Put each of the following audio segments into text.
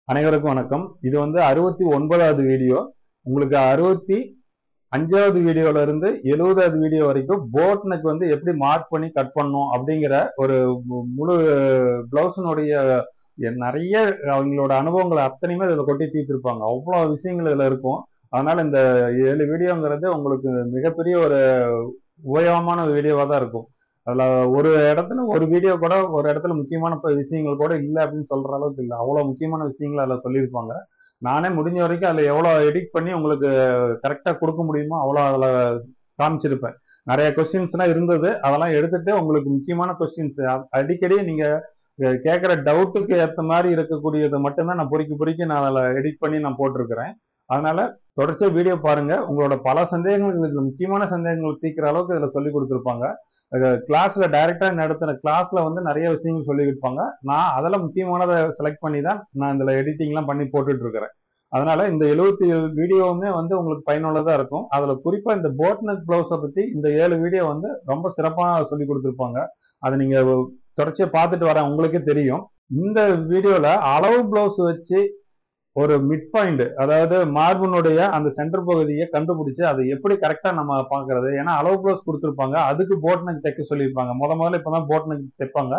அனைவருக்கும் வணக்கம். இது 69வது வீடியோ. உங்களுக்கு 65வது வீடியோல இருந்து 70வது வீடியோ வரைக்கும் போட் நெக் எப்படி மார்க் பண்ணி கட் பண்ணணும் அப்படிங்கிற ஒரு முழு பிளவுஸினுடைய நிறைய அவங்களோட அனுபவங்களை அத்தனையுமே இதுல கொட்டி தீர்த்திருப்பாங்க. அவ்வளவு விஷயங்கள் இதுல இருக்கும். அதனால இந்த 7 வீடியோங்கிறது உங்களுக்கு மிகப்பெரிய ஒரு உபயோகமான வீடியோவா தான் இருக்கும். அதுல ஒரு இடத்துல ஒரு வீடியோ கூட ஒரு இடத்துல முக்கியமான விஷயங்கள் கூட இல்லை அப்படின்னு சொல்ற அளவுக்கு இல்லை. அவ்வளவு முக்கியமான விஷயங்கள் அதுல சொல்லியிருப்பாங்க. நானே முடிஞ்ச வரைக்கும் அதுல எவ்வளவு எடிட் பண்ணி உங்களுக்கு கரெக்டா கொடுக்க முடியுமோ அவ்வளவு அதுல காமிச்சிருப்பேன். நிறைய கொஸ்டின்ஸ் எல்லாம் இருந்தது, அதெல்லாம் எடுத்துட்டு உங்களுக்கு முக்கியமான கொஸ்டின்ஸ் அடிக்கடி நீங்க கேட்கிற டவுட்டுக்கு ஏற்ற மாதிரி இருக்கக்கூடியதை மட்டும்தான் நான் பொறுக்கி நான் அதில் எடிட் பண்ணி நான் போட்டிருக்கிறேன். அதனால தொடர்ச்சியா வீடியோ பாருங்க. உங்களோட பல சந்தேகங்கள், இதுல முக்கியமான சந்தேகங்கள் தீர்க்கிற அளவுக்கு இதுல சொல்லி கொடுத்துருப்பாங்க. கிளாஸ்ல டைரக்டா நடத்தின கிளாஸ்ல நிறைய விஷயங்கள் சொல்லி இருப்பாங்க. நான் அதெல்லாம் முக்கியமானதை செலக்ட் பண்ணி தான் நான் இதுல எடிட்டிங் எல்லாம் பண்ணி போட்டுட்டு இருக்கிறேன். அதனால இந்த 77 வீடியோவுமே உங்களுக்கு பயனுள்ளதா இருக்கும். அதுல குறிப்பா இந்த போட் நெக் பிளவுஸை பத்தி இந்த 7 வீடியோ ரொம்ப சிறப்பா சொல்லி கொடுத்துருப்பாங்க. அதை நீங்க தொடர்ச்சியா பார்த்துட்டு வர உங்களுக்கே தெரியும். இந்த வீடியோல அளவு பிளவுஸ் வச்சு ஒரு மிட் பாயிண்ட், அதாவது மார்பினுடைய அந்த சென்டர் பகுதியை கண்டுபிடிச்சு அதை எப்படி கரெக்டா நம்ம பாக்குறது. ஏன்னா அளவு பிளவுஸ் கொடுத்துருப்பாங்க, அதுக்கு போட் நெக் தைக்க சொல்லியிருப்பாங்க. முதல்ல இப்பதான் போட் நெக் தைப்பாங்க.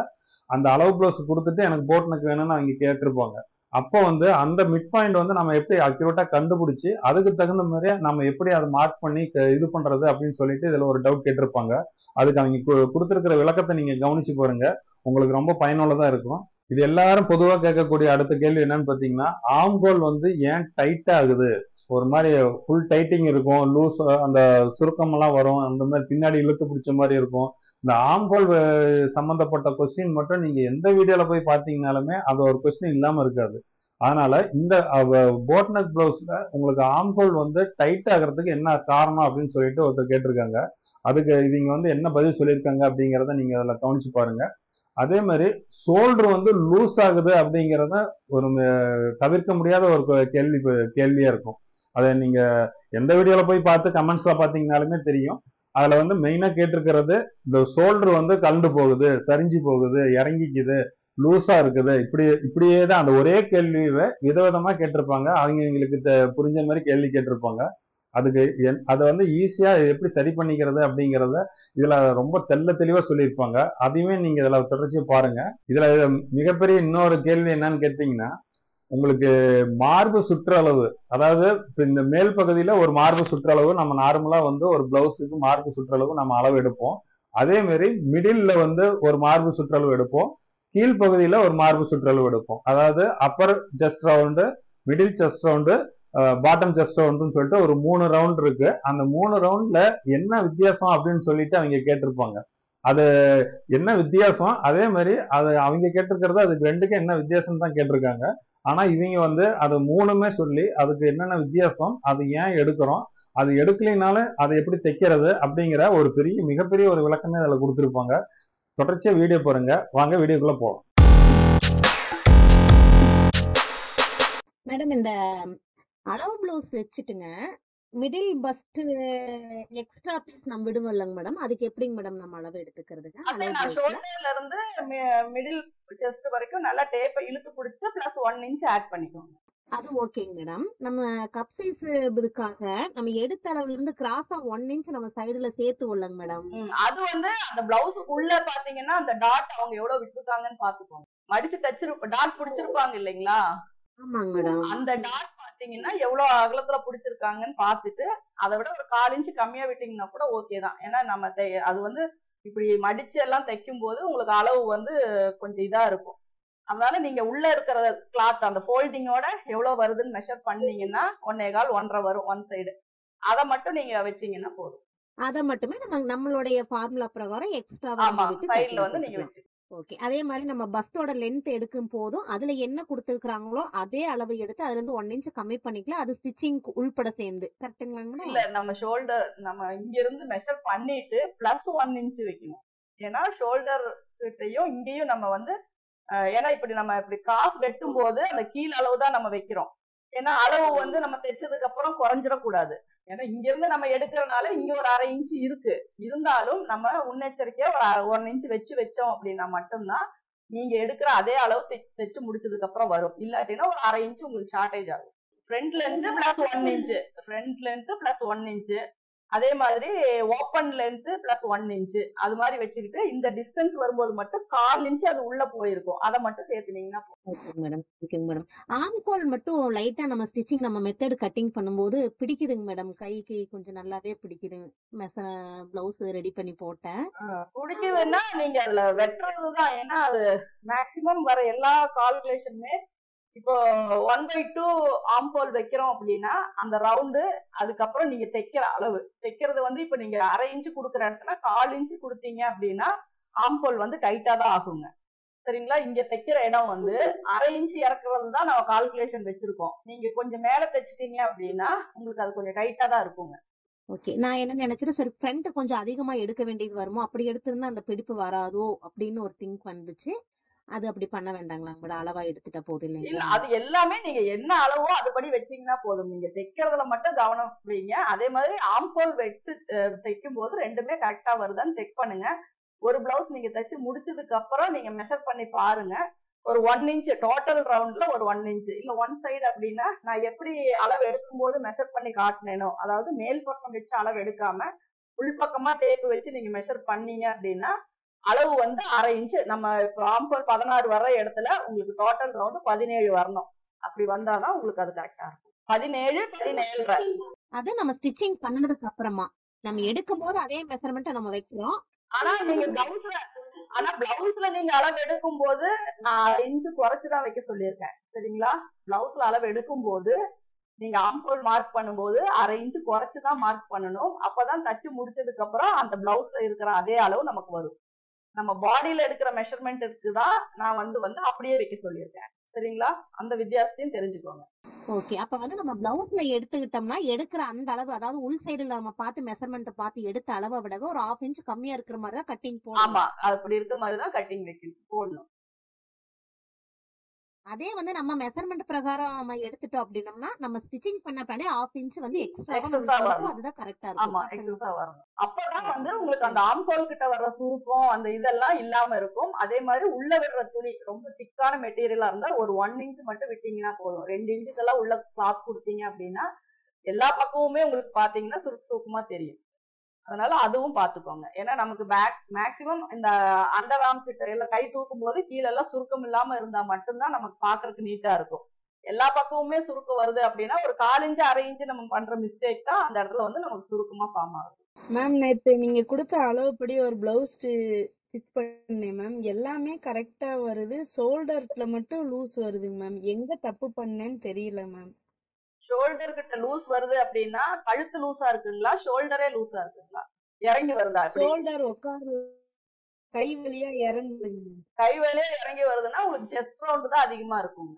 அந்த அளவு பிளவுஸ் கொடுத்துட்டு எனக்கு போட் நெக் வேணும்னு அவங்க கேட்டிருப்பாங்க. அப்போ அந்த மிட் பாயிண்ட் நம்ம எப்படி அக்யூரேட்டா கண்டுபிடிச்சு அதுக்கு தகுந்த மாதிரி நம்ம எப்படி அதை மார்க் பண்ணி இது பண்றது அப்படின்னு சொல்லிட்டு இதுல ஒரு டவுட் கேட்டிருப்பாங்க. அதுக்கு அவங்க கொடுத்திருக்கிற விளக்கத்தை நீங்க கவனிச்சு பாருங்க, உங்களுக்கு ரொம்ப பயனுள்ளதா இருக்கும். இது எல்லாரும் பொதுவா கேட்கக்கூடிய அடுத்த கேள்வி என்னன்னு பாத்தீங்கன்னா, ஆம்கோல் ஏன் டைட் ஆகுது? ஒரு மாதிரி ஃபுல் டைட்டிங் இருக்கும், லூஸ் அந்த சுருக்கம் எல்லாம் வரும், அந்த மாதிரி பின்னாடி இழுத்து பிடிச்ச மாதிரி இருக்கும். இந்த ஆம்கோல் சம்பந்தப்பட்ட கொஸ்டின் மட்டும் நீங்க எந்த வீடியோல போய் பாத்தீங்கன்னாலுமே அது ஒரு கொஸ்டின் இல்லாம இருக்காது. அதனால இந்த போட் நெக் பிளவுஸ்ல உங்களுக்கு ஆம்கோல் டைட் ஆகிறதுக்கு என்ன காரணம் அப்படின்னு சொல்லிட்டு ஒருத்தர் கேட்டிருக்காங்க. அதுக்கு இவங்க என்ன பதில் சொல்லியிருக்காங்க அப்படிங்கிறத நீங்க அதுல கவனிச்சு பாருங்க. அதே மாதிரி ஷோல்டர் லூஸ் ஆகுது அப்படிங்கிறத ஒரு தவிர்க்க முடியாத ஒரு கேள்வியா இருக்கும். அதை நீங்க எந்த வீடியோல போய் பார்த்து கமெண்ட்ஸ்ல பாத்தீங்கன்னாலுமே தெரியும். அதுல மெயினா கேட்டிருக்கிறது, இந்த ஷோல்டர் கலண்டு போகுது, சரிஞ்சு போகுது, இறங்கிக்குது, லூஸா இருக்குது, இப்படியே தான் அந்த ஒரே கேள்வியை விதவிதமா கேட்டிருப்பாங்க. அவங்களுக்கு புரிஞ்ச மாதிரி கேள்வி கேட்டிருப்பாங்க. அதுக்கு அதை ஈஸியா எப்படி சரி பண்ணிக்கிறது அப்படிங்கிறத இதுல ரொம்ப தெளிவா சொல்லியிருப்பாங்க. அதையுமே நீங்க இதுல தொடர்ச்சியா பாருங்க. இதுல மிகப்பெரிய இன்னொரு கேள்வி என்னன்னு கேட்டீங்கன்னா, உங்களுக்கு மார்பு சுற்றளவு, அதாவது இந்த மேல் பகுதியில ஒரு மார்பு சுற்றளவு நம்ம நார்மலா ஒரு பிளவுஸுக்கு மார்பு சுற்றளவு நம்ம அளவு எடுப்போம். அதே மாதிரி மிடில்ல ஒரு மார்பு சுற்றளவு எடுப்போம், கீழ்ப்பகுதியில ஒரு மார்பு சுற்றளவு எடுப்போம். அதாவது upper chest round, middle chest round, bottom chest ரவுண்டுன்னு சொல்லிட்டு ஒரு 3 ரவுண்ட் இருக்கு. அந்த 3 ரவுண்ட்ல என்ன வித்தியாசம் அப்படின்னு சொல்லிட்டு அவங்க கேட்டிருப்பாங்க. அது என்ன வித்தியாசம், அதே மாதிரி அது அவங்க கேட்டிருக்கிறது அதுக்கு ரெண்டுக்கும் என்ன வித்தியாசம் தான் கேட்டிருக்காங்க. ஆனா இவங்க அது மூணுமே சொல்லி அதுக்கு என்னென்ன வித்தியாசம், அது ஏன் எடுக்கிறோம், அது எடுக்கலைனாலும் அதை எப்படி தைக்கிறது அப்படிங்கிற ஒரு மிகப்பெரிய ஒரு விளக்கமே அதுல கொடுத்திருப்பாங்க. தொடர்ச்சியா வீடியோ பாருங்க. வாங்க வீடியோக்குள்ள போலாம். மேடம், இந்த அளவு பிளவுஸ் வச்சுட்டுங்க மிடில் பஸ்ட் எக்ஸ்ட்ரா பீஸ் நம்ம விடுவோம் இல்லைங்க மேடம், அதுக்கு எப்படிங்க மேடம் நம்ம அளவு எடுத்துக்கிறதுங்க? நான் ஷோல்டர்ல இருந்து மிடில் செஸ்ட் வரைக்கும் நல்லா டேப்பை இழுத்து பிடிச்சிட்டு பிளஸ் 1 இன்ச் ஆட் பண்ணிக்கோங்க. அது ஓகேங்க மேடம். நம்ம கப் சைஸ் இதுக்காக நம்ம எடுத்த அளவுல இருந்து கிராஸா 1 இன்ச் நம்ம சைடுல சேர்த்து உள்ளங்க மேடம். அது அந்த பிளவுஸுக்குள்ள பாத்தீங்கன்னா அந்த டாட் அவங்க எவ்வளவு விட்டுருக்காங்கன்னு பாத்துக்கோங்க. மடிச்சு தச்சிருப்ப டாட் பிடிச்சிருப்பாங்க இல்லைங்களா? ஆமாங்க மேடம். அந்த டாட் பாத்தீங்கன்னா எவ்வளவு அகலத்துல பிடிச்சிருக்காங்கன்னு பாத்துட்டு அதை விட ஒரு 1/4 இன்ச் கம்மியா விட்டீங்கன்னா கூட ஓகே தான். ஏன்னா நம்ம அது இப்படி மடிச்சு எல்லாம் தைக்கும் போது உங்களுக்கு அளவு கொஞ்சம் இதா இருக்கும். அதனால நீங்க உள்ள இருக்கிற கிளாத் அந்த ஃபோல்டிங்கோட எவ்வளவு வருதுன்னு மெஷர் பண்ணீங்கன்னா 1.25 1.5 வரும் ஒன் சைடு. அதை மட்டும் நீங்க வச்சீங்கன்னா போதும். அத மட்டுமே நம்மளுடைய ஃபார்முலா பிரகாரம் எக்ஸ்ட்ரா சைடுல நீங்க வச்சு. ஓகே. அதே மாதிரி நம்ம பஸ்டோட லென்த் எடுக்கும் போதும் அதுல என்ன கொடுத்திருக்காங்களோ அதே அளவு எடுத்து அதுல இருந்து 1 இன்ச் கம்மி பண்ணிக்கலாம். அது ஸ்டிச்சிங் உள்பட சேர்ந்து கரெக்ட்டுங்களா? இல்ல, நம்ம ஷோல்டர் நம்ம இங்க இருந்து மெஷர் பண்ணிட்டு பிளஸ் 1 இன்ச் வைக்கணும். ஏன்னா ஷோல்டர் கிட்டையும் இங்கேயும் நம்ம ஏன்னா நம்ம இப்படி கிராஸ் வெட்டும் போது அந்த கீழ் அளவு தான் நம்ம வைக்கிறோம். ஏன்னா அளவு நம்ம தைச்சதுக்கு அப்புறம் குறைஞ்சிடக்கூடாது. ஏன்னா இங்க இருந்து நம்ம எடுக்கிறதுனால இங்க ஒரு 1/2 இன்ச் இருக்கு. இருந்தாலும் நம்ம முன்னெச்சரிக்கையா ஒரு 1 இன்ச் வச்சோம் அப்படின்னா மட்டும்தான் நீங்க எடுக்கிற அதே அளவு தைச்சு முடிச்சதுக்கு அப்புறம் வரும். இல்லாட்டினா ஒரு 1/2 இன்ச் உங்களுக்கு ஷார்டேஜ் ஆகும். Front length plus 1 inch, front length plus 1 inch, அதே மாதிரி ஓப்பன் லென்த் பிளஸ் 1 இன்ச், அது மாதிரி வச்சுக்கிட்டு இந்த டிஸ்டன்ஸ் வரும்போது மட்டும் 1/4 இன்ச் அது உள்ள போயிருக்கும். அதை மட்டும் சேர்த்துனீங்கன்னா ஓகேங்க மேடம். ஓகேங்க மேடம். ஆம்கோல் மட்டும் லைட்டா நம்ம ஸ்டிச்சிங் நம்ம மெத்தட் கட்டிங் பண்ணும்போது பிடிக்குதுங்க மேடம். கைக்கு கொஞ்சம் நல்லாவே பிடிக்குது. பிளவுஸ் ரெடி பண்ணி போட்டேன். பிடிக்குதுன்னா நீங்க அதுல வெட்டுறதுதான். ஏன்னா அது மேக்சிமம் வர எல்லா கால்குலேஷனுமே இப்போ 1/2 ஆம்போல் வைக்கிறோம் அப்படின்னா அந்த ரவுண்டு, அதுக்கப்புறம் நீங்க தைக்கிற அளவு, தைக்கிறது வந்து இப்ப நீங்க 1/2 இன்ச் கொடுக்குற இடத்துல 1/4 இன்ச் கொடுத்தீங்க அப்படின்னா ஆம்போல் வந்து டைட்டா தான் ஆகுங்க. சரிங்களா? இங்க தைக்கிற இடம் வந்து 1/2 இன்ச் இறக்குறது தான் நம்ம கால்குலேஷன் வச்சிருக்கோம். நீங்க கொஞ்சம் மேல தைச்சிட்டீங்க அப்படின்னா உங்களுக்கு அது கொஞ்சம் டைட்டா தான் இருக்குங்க. ஓகே. நான் என்ன நினைச்சேன், சரி ஃப்ரண்ட் கொஞ்சம் அதிகமா எடுக்க வேண்டியது வருமோ, அப்படி எடுத்திருந்தா அந்த பிடிப்பு வராதோ அப்படின்னு ஒரு திங்க் வந்துச்சு. அது அப்படி பண்ண வேண்டாங்களா மேடம்? அளவா எடுத்துட்டா போதும் இல்ல, இல்லைங்களா? அது எல்லாமே நீங்க என்ன அளவோ அதுபடி வச்சீங்கன்னா போதும். நீங்க தைக்கிறதுல மட்டும் கவனம் வைங்க. அதே மாதிரி ஆம்போல் வெட்டு தைக்கும் போது ரெண்டுமே கரெக்டா வருதான்னு செக் பண்ணுங்க. ஒரு பிளவுஸ் நீங்க தைச்சு முடிச்சதுக்கு அப்புறம் நீங்க மெஷர் பண்ணி பாருங்க. ஒரு 1 இன்ச் டோட்டல் ரவுண்ட்ல ஒரு 1 இன்ச் இல்ல 1 சைடு அப்படின்னா நான் எப்படி அளவு எடுக்கும் போது மெஷர் பண்ணி காட்டினேனோ, அதாவது மேல் பக்கம் வச்சு அளவு எடுக்காம உள்பக்கமா டேப் வச்சு நீங்க மெஷர் பண்ணீங்க அப்படின்னா அளவு வந்து 1/2 இன்ச். நம்ம இப்போ ஆம்போல் 16 வர்ற இடத்துல உங்களுக்கு டோட்டல் ரவுண்ட் 17 வரணும். அப்படி வந்தாதான் உங்களுக்கு அது கரெக்டா இருக்கும். 17, 17.5. அது நம்ம ஸ்டிச்சிங் பண்ணதுக்கு அப்புறமா நம்ம எடுக்கும் போது அதே மெஷர்மெண்ட் நம்ம வைக்கிறோம். ஆனா நீங்க பிளவுஸ்ல நீங்க அளவு எடுக்கும் போது நான் 1/2 இன்ச் குறைச்சுதான் வைக்க சொல்லியிருக்கேன். சரிங்களா? பிளவுஸ்ல அளவு எடுக்கும் போது நீங்க ஆம்போல் மார்க் பண்ணும்போது 1/2 இன்ச் குறைச்சுதான் மார்க் பண்ணணும். அப்பதான் தச்சு முடிச்சதுக்கு அப்புறம் அந்த பிளவுஸ்ல இருக்கிற அதே அளவு நமக்கு வரும். நம்ம பாடியில எடுக்கிற மெஷர்மெண்ட்டுக்கு தான் நான் வந்து அப்படியே வைக்க சொல்லியிருக்கேன். சரிங்களா? அந்த வித்தியாசத்தையும் தெரிஞ்சுக்கோங்க. ஓகே. அப்ப வந்து நம்ம பிளவுஸ்ல எடுத்துக்கிட்டோம்னா எடுக்கிற அந்த அளவு, அதாவது உள் சைடுல நம்ம பார்த்து மெஷர்மெண்ட் பார்த்து எடுத்த அளவை விடவே ஒரு 1/2 இன்ச் கம்மியா இருக்கிற மாதிரி தான் கட்டிங் போடணும். ஆமா, அப்படி இருக்கிற மாதிரி தான் கட்டிங் வைக்கணும், போடணும். அதே வந்து நம்ம மெஷர்மெண்ட் பிரகாரம் நம்ம எடுத்துட்டோம் அப்படின்னோம்னா நம்ம ஸ்டிச்சிங் பண்ண பின்னாடி 1/2 இன்ச் வந்து எக்ஸஸா எக்ஸ்ட்ரா வரணும். அதுதான் கரெக்டா ஆமா, இருக்கும். எக்ஸஸா வரணும். அப்பதான் வந்து உங்களுக்கு அந்த ஆம்கோல் கிட்ட வர்ற சுருக்கம் அந்த இதெல்லாம் இல்லாம இருக்கும். அதே மாதிரி உள்ள விடுற துணி ரொம்ப திக்கான மெட்டீரியலா இருந்தா ஒரு 1 இன்ச் மட்டும் விட்டீங்கன்னா போதும். 2 இன்ச்சுக்கெல்லாம் உள்ள கிளாத் கொடுத்தீங்க அப்படின்னா எல்லா பக்கமுமே உங்களுக்கு பாத்தீங்கன்னா சுருக்கமா தெரியும். அதனால அதுவும் பாத்துக்கோங்க. ஏன்னா நமக்கு மேக்சிமம் இந்த அண்டர் ஆர்ம் கிட்ட எல்லாம் கை தூக்கும் போது கீழே எல்லாம் சுருக்கம் இல்லாம இருந்தா மட்டும்தான் நமக்கு பாக்குறதுக்கு நீட்டா இருக்கும். எல்லா பக்கமுமே சுருக்கம் வருது அப்படின்னா ஒரு 1/4 இன்ச் 1/2 இன்ச் நம்ம பண்ற மிஸ்டேக் தான் அந்த இடத்துல வந்து நமக்கு சுருக்கமா ஃபார்ம் ஆகும். மேம் நேற்று நீங்க கொடுத்த அளவுப்படி ஒரு பிளவுஸ் ஸ்டிச் பண்ணேன் மேம். எல்லாமே கரெக்டா வருது. ஷோல்டர்ல மட்டும் லூஸ் வருதுங்க மேம். எங்க தப்பு பண்ணேன்னு தெரியல மேம். ஷோல்டர் கிட்ட லூஸ் வருது அப்படின்னா கழுத்து லூஸா இருக்குங்களா, ஷோல்டரே லூஸா இருக்குங்களா, இறங்கி வருதா? ஷோல்டர் உட்காந்து கை வழியா இறங்குதுங்க. கை வழியா இறங்கி வருதுன்னா உங்களுக்கு செஸ்ட் ரவுண்ட் தான் அதிகமா இருக்கும்.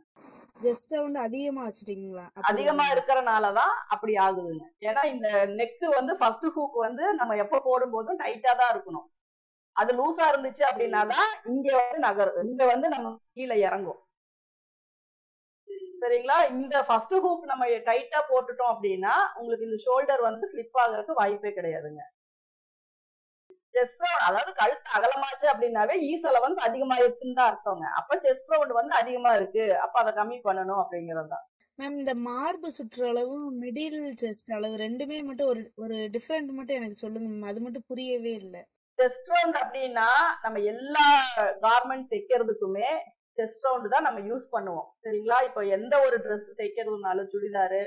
ஜஸ்ட் ரவுண்ட் அதிகமா வச்சிட்டீங்களா? அதிகமா இருக்கிறனாலதான் அப்படி ஆகுதுங்க. ஏன்னா இந்த நெக் வந்து ஃபர்ஸ்ட் ஹூக் வந்து நம்ம எப்ப போடும் போதும் டைட்டா தான் இருக்கணும். அது லூஸா இருந்துச்சு அப்படின்னாதான் இங்க வந்து நகரும், இங்க வந்து நம்ம கீழே இறங்கும். சரிங்களா? இந்த ஃபர்ஸ்ட் ஹூக் நம்ம டைட்டா போட்டுட்டோம் அப்படின்னா உங்களுக்கு இந்த ஷோல்டர் வந்து ஸ்லிப் ஆகிறதுக்கு வாய்ப்பே கிடையாதுங்க. செஸ்ட் ரவுண்ட் அதாவது கழுத்து அகலமாச்சு அப்படின்னாவே ஈஸ் அலவன்ஸ் அதிகமாயிருச்சுன்னு தான் அர்த்தங்க. அப்ப செஸ்ட் ரவுண்ட் வந்து அதிகமா இருக்கு, அப்ப அதை கம்மி பண்ணணும் அப்படிங்கறது தான். மேம் இந்த மார்பு சுற்றளவும் மிடில் செஸ்ட் அளவு ரெண்டுமே மட்டும் ஒரு டிஃபரெண்ட் மட்டும் எனக்கு சொல்லுங்க மேம். அது மட்டும் புரியவே இல்லை. செஸ்ட் ரவுண்ட் அப்படின்னா நம்ம எல்லா கார்மெண்ட் தைக்கிறதுக்குமே செஸ்ட் ரவுண்ட் தான் நம்ம யூஸ் பண்ணுவோம். சரிங்களா? இப்போ எந்த ஒரு ட்ரெஸ் தைக்கிறதுனாலும் சுடிதாரு,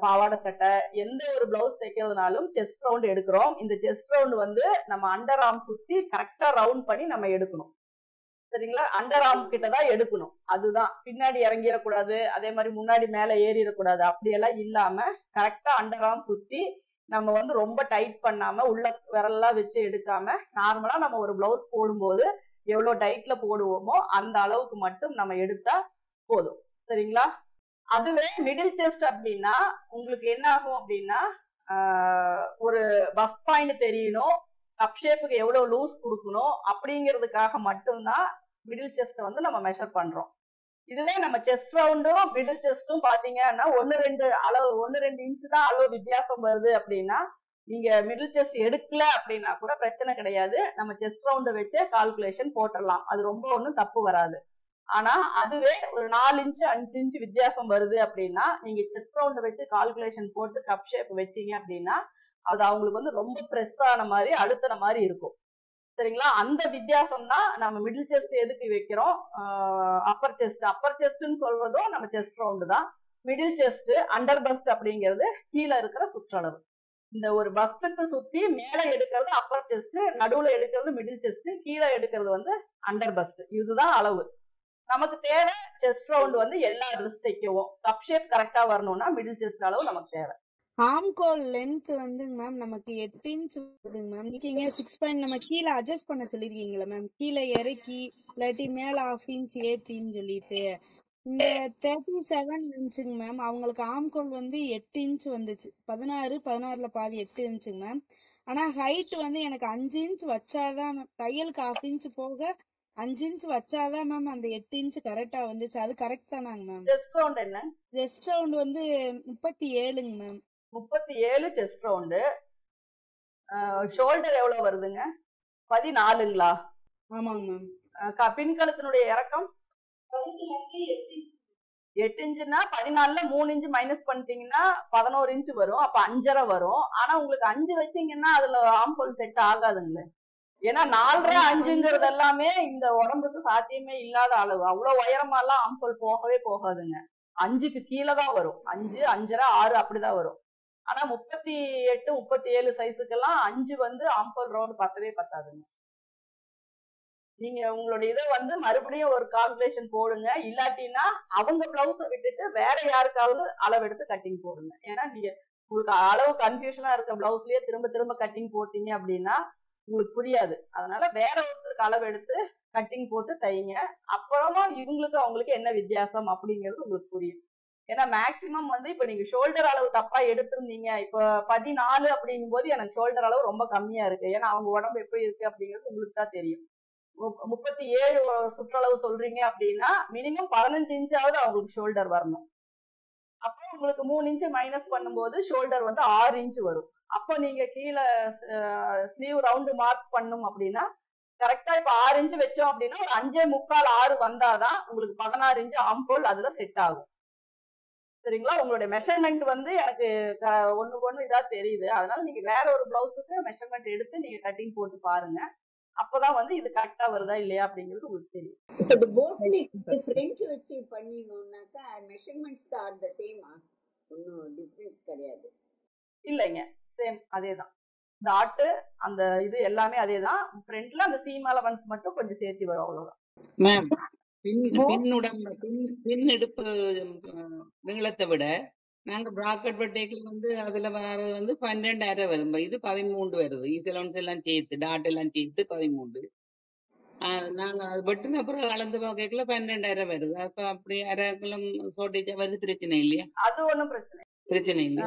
பாவாடை சட்டை, எந்த ஒரு பிளவுஸ் தைக்கிறதுனாலும் செஸ்ட் ரவுண்ட் எடுக்கிறோம். இந்த செஸ்ட் ரவுண்ட் வந்து நம்ம அண்டர் ஆர்ம் சுத்தி கரெக்டா ரவுண்ட் பண்ணி நம்ம எடுக்கணும். சரிங்களா? அண்டர் ஆர்ம் கிட்டதான் எடுக்கணும். அதுதான், பின்னாடி இறங்கிடக்கூடாது, அதே மாதிரி முன்னாடி மேல ஏறிடக்கூடாது, அப்படியெல்லாம் இல்லாம கரெக்டா அண்டர் ஆர்ம் சுத்தி நம்ம வந்து ரொம்ப டைட் பண்ணாம உள்ள விரல்லாம் வச்சு எடுக்காம நார்மலா நம்ம ஒரு பிளவுஸ் போடும்போது எவ்வளவு டைட்ல போடுவோமோ அந்த அளவுக்கு மட்டும் நம்ம எடுத்தா போதும். சரிங்களா? அதுவே மிடில் செஸ்ட் அப்படின்னா உங்களுக்கு என்ன ஆகும் அப்படின்னா ஒரு பஸ்ட் பாயிண்ட் தெரியணும், கப் ஷேப்புக்கு எவ்வளவு லூஸ் கொடுக்கணும் அப்படிங்கிறதுக்காக மட்டும்தான் மிடில் செஸ்ட் வந்து நம்ம மெஷர் பண்றோம். இதுவே நம்ம செஸ்ட் ரவுண்டும் மிடில் செஸ்டும் பாத்தீங்கன்னா 1-2 அளவு 1-2 இன்ச் தான் அளவு வித்தியாசம் வருது அப்படின்னா நீங்க மிடில் செஸ்ட் எடுக்கல அப்படின்னா கூட பிரச்சனை கிடையாது. நம்ம செஸ்ட் ரவுண்ட வச்சே கால்குலேஷன் போட்டுடலாம். அது ரொம்ப ஒண்ணும் தப்பு வராது. ஆனா அதுவே ஒரு 4 இன்ச் 5 இன்ச் வித்தியாசம் வருது அப்படின்னா நீங்க செஸ்ட் ரவுண்ட வச்சு கால்குலேஷன் போட்டு கப் ஷேப் வச்சீங்க அப்படின்னா அது அவங்களுக்கு வந்து ரொம்ப பிரஸ் ஆன மாதிரி அழுத்தின மாதிரி இருக்கும். சரிங்களா? அந்த வித்தியாசம் தான் நம்ம மிடில் செஸ்ட் எதுக்கு வைக்கிறோம், அப்பர் செஸ்ட்னு சொல்றதும் நம்ம செஸ்ட் ரவுண்டு தான். மிடில் செஸ்ட் அண்டர் பஸ்ட் அப்படிங்கிறது கீழே இருக்கிற சுற்றளவு. இந்த ஒரு பஸ்டுக்கு சுத்தி மேல எடுக்கிறது அப்பர் செஸ்ட், நடுவுல எடுக்கிறது மிடில் செஸ்ட், கீழே எடுக்கிறது வந்து அண்டர் பஸ்ட். இதுதான் அளவு. நமக்கு தேவை செஸ்ட் ரவுண்ட் வந்து எல்லா ட்ரெஸ் தைக்கவும் கப் ஷேப் கரெக்டா வரணும்னா மிடில் செஸ்ட் அளவு நமக்கு தேவை. ஆம்கோல் லென்த் வந்துங்க மேம் நமக்கு 8 இன்ச் வருதுங்க மேம். நீங்க 6 நம்ம கீழே அட்ஜஸ்ட் பண்ண சொல்லிருக்கீங்களா மேம்? கீழே இறக்கி இல்லாட்டி மேல 1/2 இன்ச் ஏத்தின்னு சொல்லிட்டு இந்த 37 இன்ச்சுங்க மேம். அவங்களுக்கு ஆம்கோல் வந்து 8 இன்ச் வந்துச்சு. 16ல பாதி 8 இன்ச்சுங்க மேம். ஆனா ஹைட் வந்து எனக்கு 5 இன்ச் வச்சாதான் மேம், தையலுக்கு 1/2 இன்ச் போக 5 இன்ச் வச்சாதான் மேம் அந்த 8 இன்ச் கரெக்டா வந்துச்சு. அது கரெக்ட் தானாங்க மேம்? செஸ்ட் ரவுண்ட் என்ன? செஸ்ட் ரவுண்ட் வந்து 37ங்க மேம். 37 chest round. ஷோல்டர் எவ்வளவு வருதுங்க? 14ங்களா? ஆமாங்க மேம். பின்கழுத்தினுடைய இறக்கம் 8 இன்ச்சுன்னா 14ல 3 இன்ச் மைனஸ் பண்ணிட்டீங்கன்னா 11 இன்ச் வரும். அப்ப 5.5 வரும். ஆனா உங்களுக்கு 5 வச்சீங்கன்னா அதுல ஆம்ஹோல் செட் ஆகாதுங்களே. ஏன்னா 4.5 5ங்கிறது எல்லாமே இந்த உடம்புக்கு சாத்தியமே இல்லாத அளவு. அவ்வளவு உயரமா எல்லாம் ஆம்ஹோல் போகவே போகாதுங்க. 5க்கு கீழே தான் வரும். 5 5.5 6 அப்படிதான் வரும். ஆனா 38 37 சைஸுக்கெல்லாம் 5 வந்து ஆம்ஹோல் ரவுண்ட் பத்தவே பத்தாதுங்க. நீங்க உங்களுடைய இதை வந்து மறுபடியும் ஒரு கால்குலேஷன் போடுங்க. இல்லாட்டினா அவங்க பிளவுஸை விட்டுட்டு வேற யாருக்காவது அளவு எடுத்து கட்டிங் போடுங்க. ஏன்னா நீங்க உங்களுக்கு அளவு கன்ஃபியூஷனா இருக்க பிளவுஸ்லயே திரும்ப திரும்ப கட்டிங் போட்டீங்க அப்படின்னா உங்களுக்கு புரியாது. அதனால வேற ஒருத்தருக்கு அளவு எடுத்து கட்டிங் போட்டு தைங்க. அப்புறமா இவங்களுக்கு அவங்களுக்கு என்ன வித்தியாசம் அப்படிங்கிறது உங்களுக்கு புரியும். ஏன்னா மேக்சிமம் வந்து இப்ப நீங்க ஷோல்டர் அளவு தப்பா எடுத்திருந்தீங்க. இப்ப 14 அப்படிங்கும் போது எனக்கு ஷோல்டர் அளவு ரொம்ப கம்மியா இருக்கு. ஏன்னா அவங்க உடம்பு எப்படி இருக்கு அப்படிங்கிறது உங்களுக்கு தான் தெரியும். 37 சுற்றளவு சொல்றீங்க அப்படின்னா மினிமம் 15 இன்ச்சாவது அவங்களுக்கு ஷோல்டர் வரணும். அப்போ உங்களுக்கு 3 இன்ச் மைனஸ் பண்ணும்போது ஷோல்டர் வந்து 6 இன்ச் வரும். அப்போ நீங்க கீழே ஸ்லீவ் ரவுண்டு மார்க் பண்ணும் அப்படின்னா கரெக்டா இப்ப 6 இன்ச் வச்சோம் அப்படின்னா ஒரு 5.25 6 வந்தாதான் உங்களுக்கு 16 இன்ச் ஆம்ஹோல் அதுல செட் ஆகும். சரிங்களா? உங்களுடைய மெஷர்மெண்ட் வந்து எனக்கு ஒண்ணுக்கு ஒண்ணு இதா தெரியுது. அதனால நீங்க வேற ஒரு பிளவுஸுக்கு மெஷர்மெண்ட் எடுத்து நீங்க கட்டிங் போட்டு பாருங்க. அப்பதான் வந்து இது கரெக்டா வருதா இல்லையா அப்படிங்கிறது உங்களுக்கு தெரியும். இந்த போட் நெக் ஃப்ரண்ட் வச்சு பண்ணினோம்னாக்கா மெஷர்மெண்ட்ஸ் ஆர் தி சேமா? ஒன்னும் டிஃபரன்ஸ் கிடையாது இல்லைங்க, சேம் அதேதான். டாட் அந்த இது எல்லாமே அதேதான். ஃப்ரண்ட்ல அந்த சீம் அலவன்ஸ் மட்டும் கொஞ்சம் சேர்த்து வரும், அவ்வளவுதான். மேம் பின் எடுப்பு நீளத்தை விட நாங்க பிராக்கெட் வெட்டேக்கில் வந்து அதுல வர்றது வந்து 12.5 வரும். இது 13 வருது. ஈசலோன்ஸ் எல்லாம் சேர்த்து டாட் எல்லாம் சேர்த்து 13. நாங்க அது வெட்டின அப்புறம் கலந்து பார்க்கல 12.5 வருது. அப்ப அப்படி 1/2 கிலோ ஷார்டேஜா வருது. பிரச்சனை இல்லையா? அது ஒண்ணும் பிரச்சனை இல்லை.